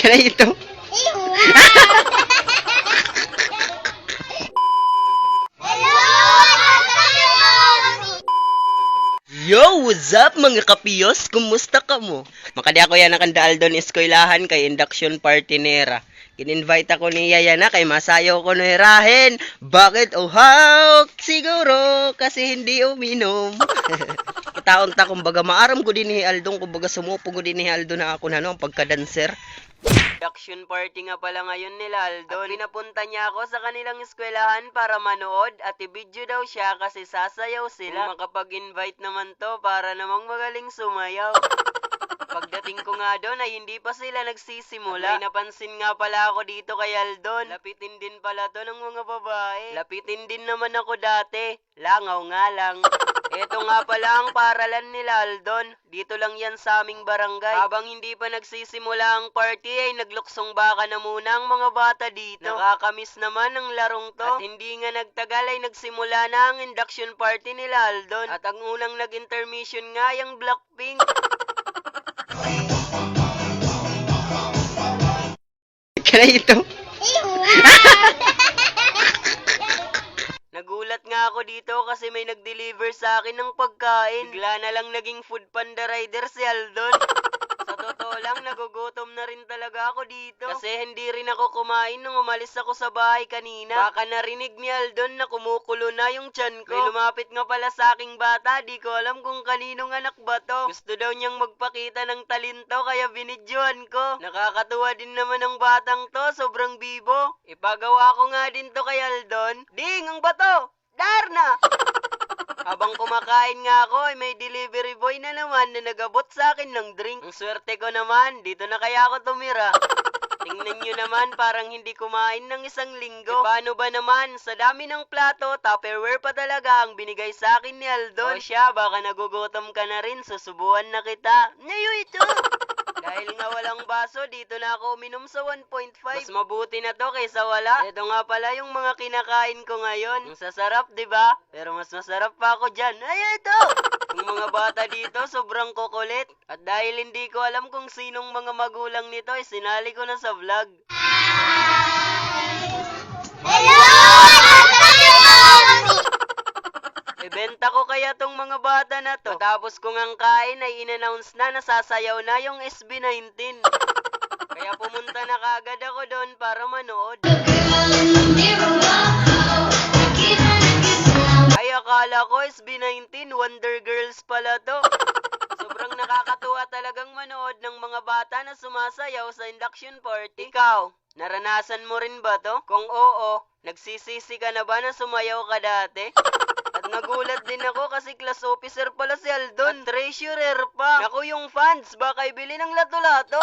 Kaya ito. Yo, what's up mga kapiyos? Kumusta ka mo? Makadi ako yan nakandaal doon eskwelahan kay induction party nera. Kin-invite ako ni Yaya na kay masayaw ko nerahin. Bakit? Oh, how? Siguro kasi hindi uminom. Taon ta kumbaga maaram ko din ni Aldong kumbaga sumupo ko din ni Aldo na ako na no pagka-dancer. Induction party nga pala ngayon nila Aldo. At pinapunta niya ako sa kanilang eskwelahan para manood at i-video daw siya kasi sasayaw sila. Kung makapag-invite naman to para namang magaling sumayaw. Pagdating ko nga doon ay hindi pa sila nagsisimula. May napansin nga pala ako dito kay Aldon. Lapitin din pala to ng mga babae. Lapitin din naman ako dati. Langaw nga lang. Ito nga pala ang paralan nila Aldon. Dito lang yan sa aming barangay. Habang hindi pa nagsisimula ang party ay nagluksong baka na muna ang mga bata dito. Nakakamiss naman ang larong to. At hindi nga nagtagal ay nagsimula na ang induction party nila Aldon. At ang unang nag-intermission nga yung Blackpink. Kaya ito. Nagulat nga ako dito kasi may nag-deliver sa akin ng pagkain. Bigla na lang naging food panda rider si Aldon. Sa totoo lang, nagugutom na rin talaga ako dito. Kasi hindi rin ako kumain nung umalis ako sa bahay kanina. Baka narinig ni Aldon na kumukulo na yung tiyan ko. May lumapit nga pala sa aking bata, di ko alam kung kaninong anak ba to. Gusto daw niyang magpakita ng talento kaya binidyohan ko. Nakakatuwa din naman ang batang to, sobrang bibo. Ipagawa ko nga din to kay Aldon. Ding, ang bato! Darna! Habang kumakain nga ako, ay may delivery boy na naman na nagabot sa akin ng drink. Ang swerte ko naman, dito na kaya ako tumira. Tingnan nyo naman, parang hindi kumain ng isang linggo. E paano ba naman? Sa dami ng plato, Tupperware pa talaga ang binigay sa akin ni Aldon. O siya, baka nagugutom ka na rin, susubuan na kita. Ngayon ito! Dahil nga walang baso, dito na ako uminom sa 1.5. Mas mabuti na to kaysa wala. Ito nga pala yung mga kinakain ko ngayon. Ang sasarap, di ba? Pero mas masarap pa ako dyan. Ay, ito! Yung mga bata dito, sobrang kukulit. At dahil hindi ko alam kung sinong mga magulang nito, sinali ko na sa vlog. Hello! Ibenta ko kaya tong mga bata na to. Tapos kung ang kain ay in-announce na nasasayaw na yung SB19. Kaya pumunta na kagad ako doon para manood. Ay akala ko SB19 Wonder Girls pala to. Sobrang nakakatuwa talagang manood ng mga bata na sumasayaw sa induction party. Ikaw, naranasan mo rin ba to? Kung oo, nagsisisi ka na ba na sumayaw ka dati? At nagulat din ako kasi class officer pala si Aldon. At treasurer pa. Naku yung fans, baka ibili ng lato-lato.